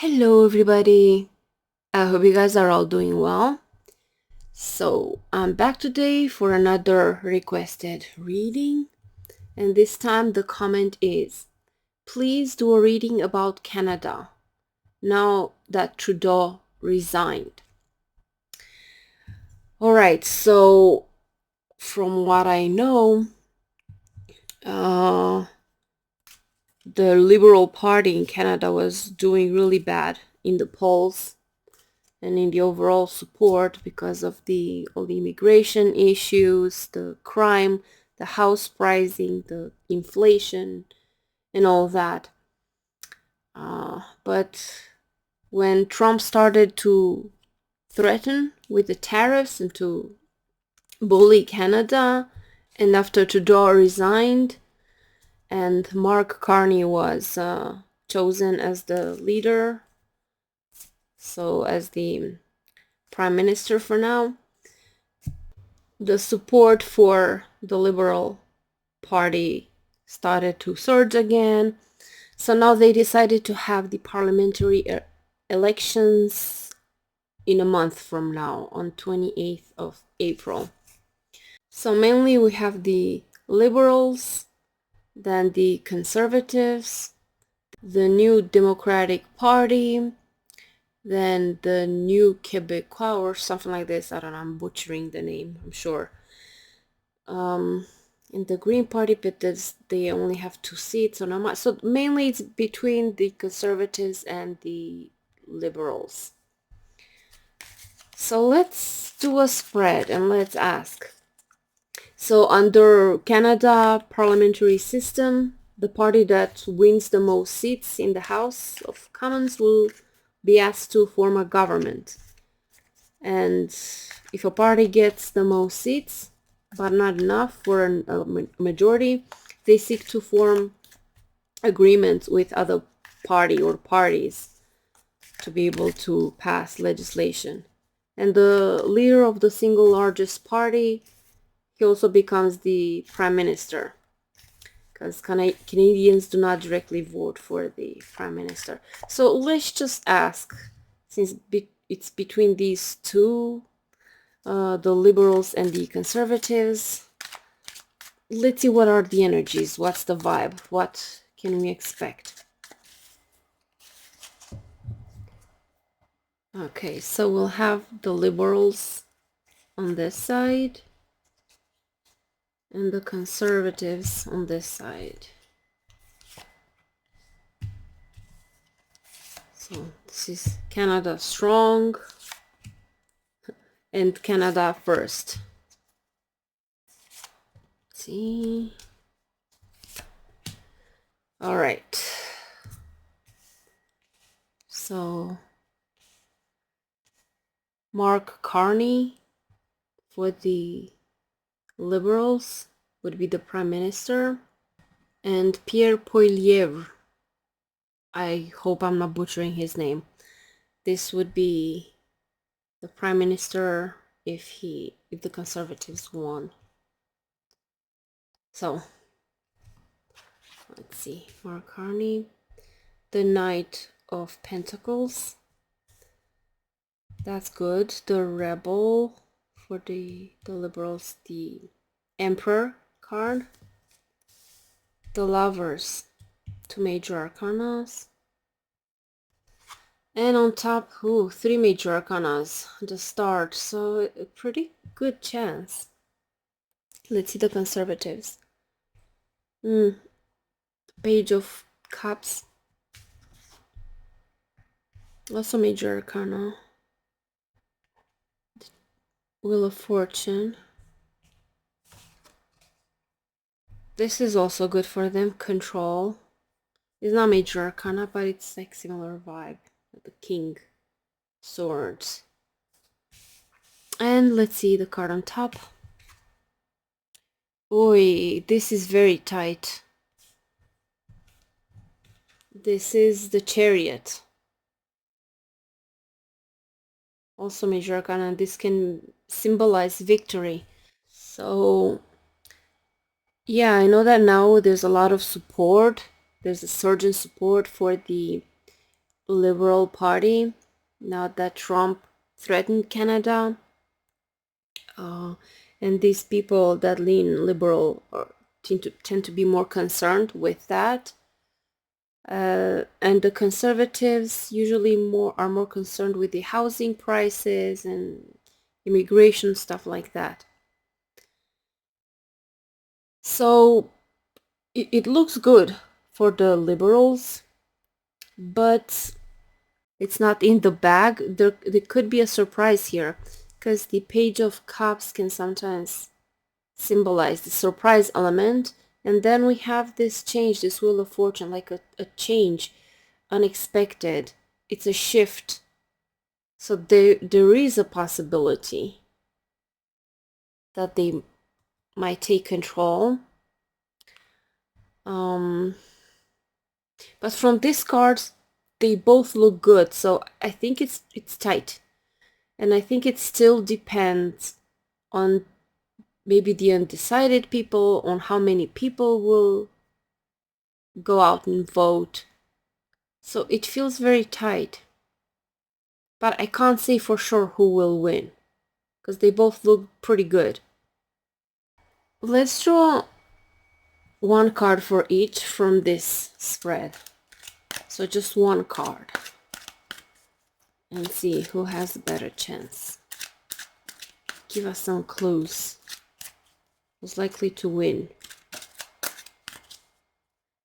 Hello everybody. I hope you guys are all doing well. So I'm back today for another requested reading, and this time the comment is, please do a reading about Canada now that Trudeau resigned. Alright, so from what I know, the Liberal Party in Canada was doing really bad in the polls and in the overall support because of all the immigration issues, the crime, the house pricing, the inflation, and all that. But when Trump started to threaten with the tariffs and to bully Canada, and after Trudeau resigned and Mark Carney was chosen as the leader, so as the prime minister for now, the support for the Liberal Party started to surge again. So now they decided to have the parliamentary elections in a month from now, on 28th of April. So mainly we have the Liberals, then the Conservatives, the New Democratic Party, then the New Québécois or something like this. I don't know, I'm butchering the name, I'm sure. In the Green Party, but they only have 2 seats, so not much. So mainly it's between the Conservatives and the Liberals. So let's do a spread and let's ask. So under Canada parliamentary system, the party that wins the most seats in the House of Commons will be asked to form a government. And if a party gets the most seats, but not enough for a majority, they seek to form agreements with other party or parties to be able to pass legislation. And the leader of the single largest party, he also becomes the prime minister, because Canadians do not directly vote for the prime minister. So let's just ask, since it's between these two, the Liberals and the Conservatives, let's see what are the energies, what's the vibe, what can we expect. Okay, so we'll have the Liberals on this side and the Conservatives on this side. So this is Canada strong and Canada first. Let's see. All right. So Mark Carney for the Liberals would be the prime minister, and Pierre Poilievre, I hope I'm not butchering his name, this would be the prime minister if the Conservatives won. So let's see, Mark Carney, the Knight of Pentacles, that's good. The Rebel for the Liberals, the Emperor card, the Lovers, 2 major arcanas, and on top, 3 major arcanas at the start, so a pretty good chance. Let's see the Conservatives. Page of Cups, also major arcana, Wheel of Fortune. This is also good for them. Control. It's not major arcana, but it's like similar vibe. The King Swords. And let's see the card on top. Oi, this is very tight. This is the Chariot. Also major arcana. This can symbolize victory. So yeah, I know that now there's a lot of support. There's a surge in support for the Liberal Party, now that Trump threatened Canada. And these people that lean liberal tend to be more concerned with that. And the conservatives usually are more concerned with the housing prices and immigration, stuff like that. So it looks good for the liberals, but it's not in the bag. There could be a surprise here, because the Page of Cups can sometimes symbolize the surprise element. And then we have this change, this Wheel of Fortune, like a change, unexpected. It's a shift. So there is a possibility that they might take control. But from these cards, they both look good. So I think it's tight. And I think it still depends on maybe the undecided people, on how many people will go out and vote. So it feels very tight. But I can't say for sure who will win, because they both look pretty good. Let's draw one card for each from this spread. So just one card. And see who has a better chance. Give us some clues. Who's likely to win?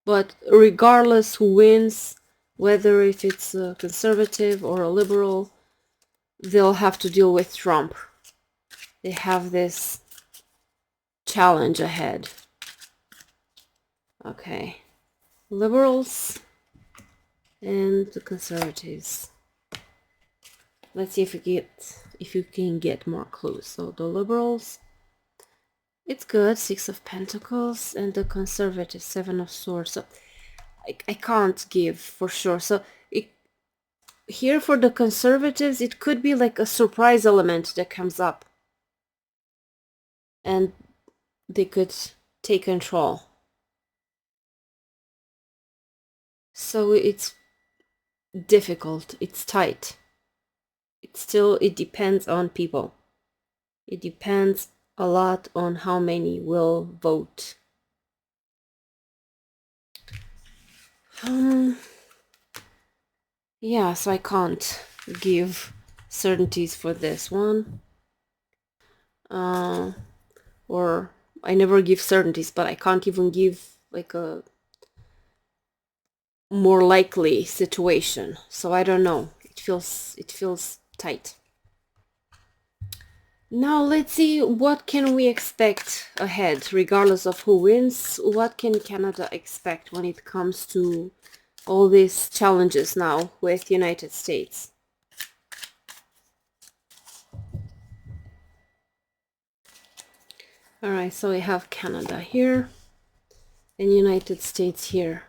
But regardless who wins, whether if it's a conservative or a liberal, they'll have to deal with Trump. They have this challenge ahead. Okay. Liberals and the conservatives. Let's see if you can get more clues. So the liberals, it's good, 6 of Pentacles, and the conservatives, 7 of Swords. So I can't give for sure. So here for the conservatives, it could be like a surprise element that comes up, and they could take control. So it's difficult, it's tight. It depends on people. It depends a lot on how many will vote. Yeah, so I can't give certainties for this one. Or I never give certainties, but I can't even give like a more likely situation. So I don't know. It feels tight. Now let's see, what can we expect ahead, regardless of who wins. What can Canada expect when it comes to all these challenges now with United States? Alright, so we have Canada here and United States here.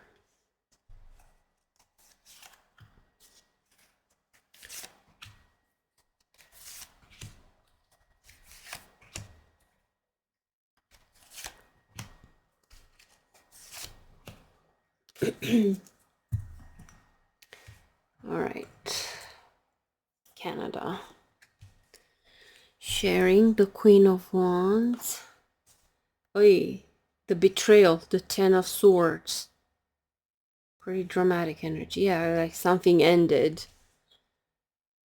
Alright, Canada. Sharing the Queen of Wands. Oy, the betrayal, the 10 of Swords. Pretty dramatic energy. Yeah, like something ended.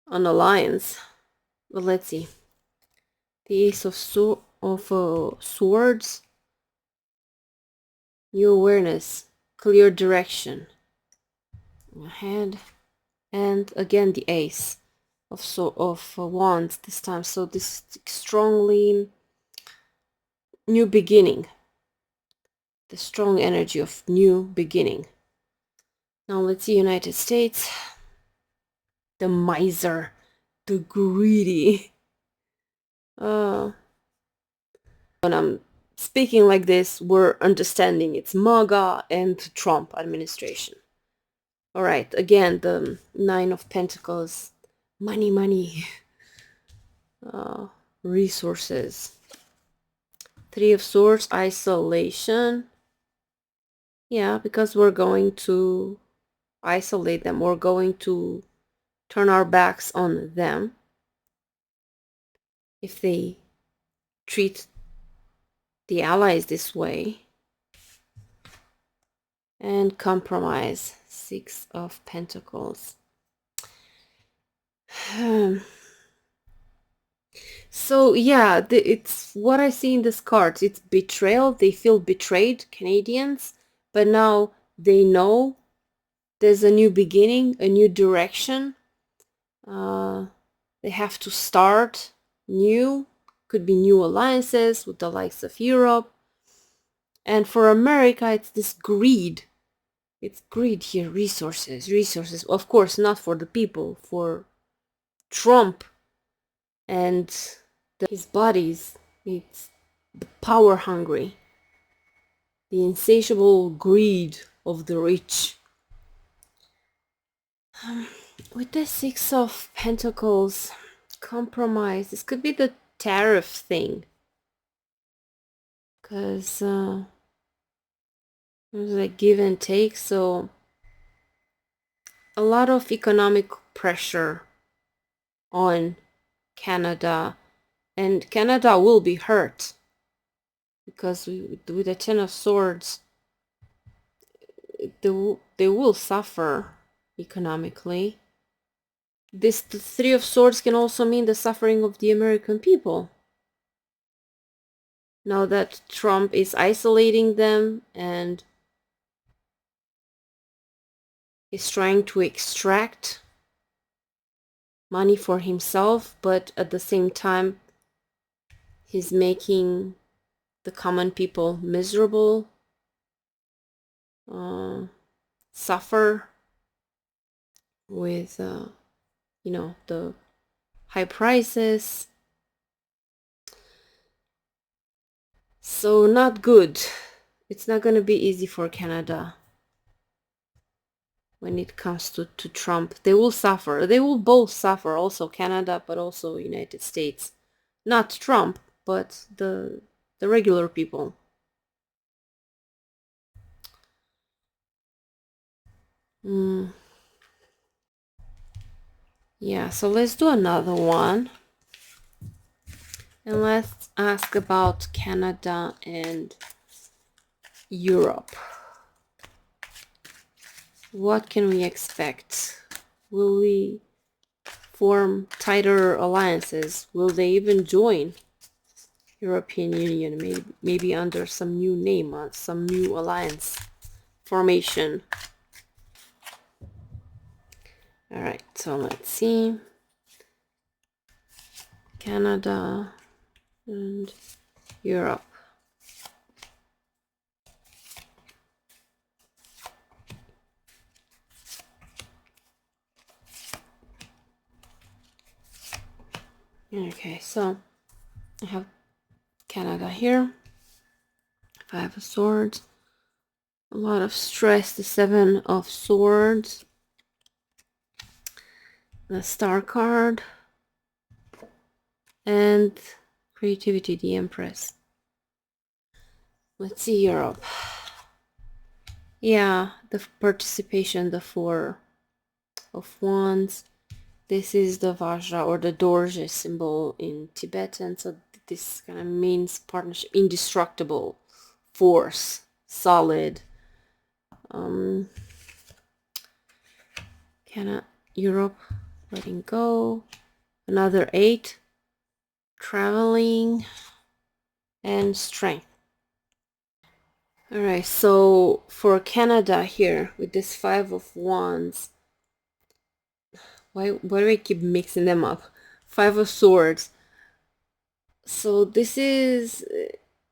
An alliance. But let's see. The Ace of Swords. New awareness. Clear direction. Ahead. And again the Ace of Wands this time. So this strongly new beginning. The strong energy of new beginning. Now let's see United States. The miser. The greedy. When I'm speaking like this, we're understanding it's MAGA and Trump administration. Alright, again, the 9 of Pentacles. Money. Resources. 3 of Swords, isolation. Yeah, because we're going to isolate them. We're going to turn our backs on them if they treat the allies this way. And compromise. 6 of Pentacles. So yeah, it's what I see in this card. It's betrayal. They feel betrayed, Canadians, but now they know there's a new beginning, a new direction. They have to start new. Could be new alliances with the likes of Europe. And for America, it's this greed. It's greed here, resources, resources. Of course, not for the people, for Trump and his buddies. It's the power hungry, the insatiable greed of the rich. With the 6 of Pentacles, compromise. This could be the tariff thing. Because there's a give and take. So a lot of economic pressure on Canada. And Canada will be hurt. Because with the 10 of Swords, they will suffer economically. The 3 of Swords can also mean the suffering of the American people. Now that Trump is isolating them and is trying to extract money for himself, but at the same time, he's making the common people miserable, suffer with, the high prices. So not good. It's not going to be easy for Canada when it comes to Trump. They will suffer. They will both suffer, also Canada, but also United States. Not Trump, but the regular people. Yeah, so let's do another one. And let's ask about Canada and Europe. What can we expect? Will we form tighter alliances? Will they even join European Union? Maybe under some new name, some new alliance formation. All right, so let's see. Canada and Europe. Okay, so I have Canada here. 5 of Swords. A lot of stress. The 7 of Swords. The Star card. And creativity, the Empress. Let's see Europe. Yeah, the participation, the 4 of Wands. This is the Vajra or the Dorje symbol in Tibetan. So this kind of means partnership, indestructible, force, solid. Canada, Europe, letting go. Another 8. Traveling and strength. All right, so for Canada here with this 5 of Wands, why do I keep mixing them up? 5 of Swords. So this is,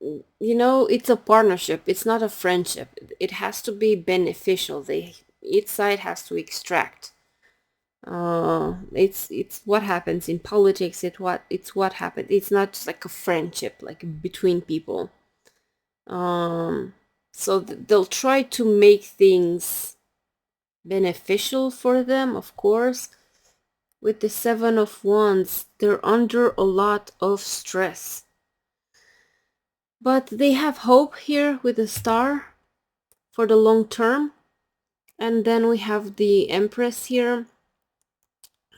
it's a partnership. It's not a friendship. It has to be beneficial. Each side has to extract. It's what happens in politics. It's what happens. It's not just like a friendship, like between people. So they'll try to make things beneficial for them, of course. With the 7 of Wands, they're under a lot of stress. But they have hope here with the Star for the long term. And then we have the Empress here.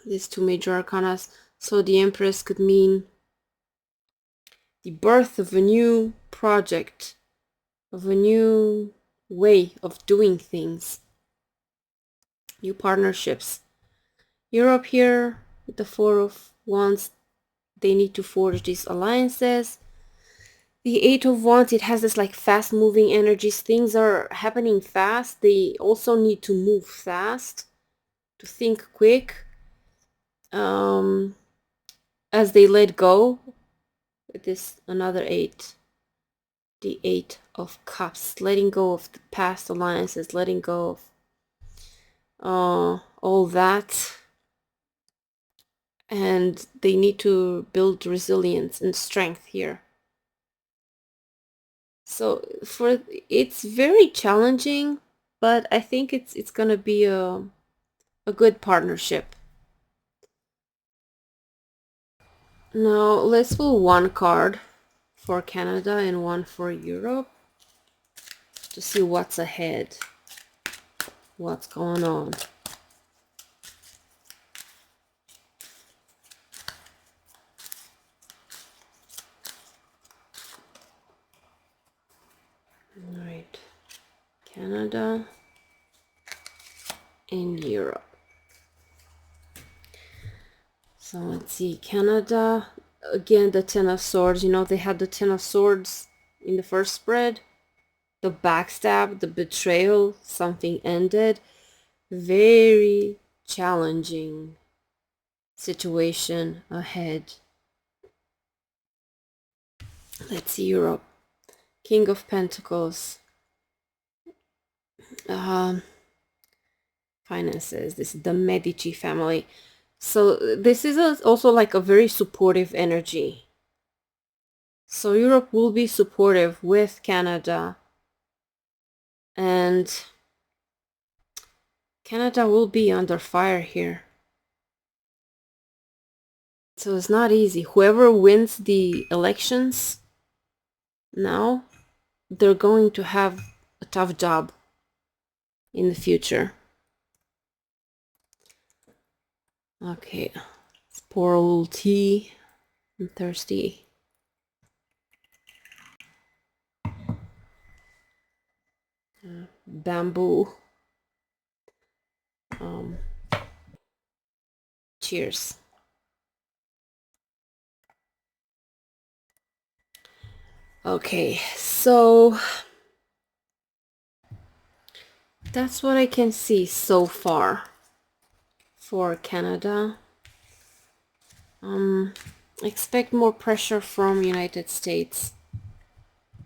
These two major arcanas. So the Empress could mean the birth of a new project, of a new way of doing things, new partnerships. Europe here, with the Four of Wands, they need to forge these alliances. The Eight of Wands, it has this like fast moving energies. Things are happening fast. They also need to move fast, to think quick. As they let go, with this another eight, the Eight of Cups, letting go of the past alliances, letting go of all that. And they need to build resilience and strength here. So it's very challenging, but I think it's gonna be a good partnership. Now let's pull one card for Canada and one for Europe to see what's ahead, what's going on. All right, Canada and Europe. So let's see, Canada, again, the Ten of Swords. You know, they had the Ten of Swords in the first spread. The backstab, the betrayal, something ended. Very challenging situation ahead. Let's see, Europe. King of Pentacles. Finances. This is the Medici family. So this is also like a very supportive energy. So Europe will be supportive with Canada. And Canada will be under fire here. So it's not easy. Whoever wins the elections now, they're going to have a tough job in the future. Okay, let's pour a little tea. I'm thirsty. Bamboo. Cheers. Okay, so that's what I can see so far for Canada. Expect more pressure from United States.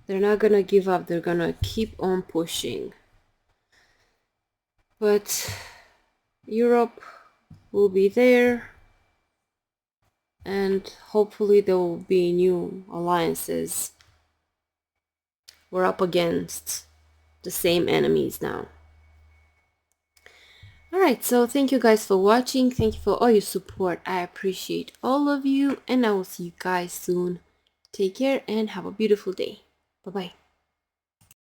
They're not gonna give up. They're gonna keep on pushing. But Europe will be there, and hopefully there will be new alliances. We're up against the same enemies now. Alright, so thank you guys for watching. Thank you for all your support. I appreciate all of you, and I will see you guys soon. Take care and have a beautiful day. Bye-bye.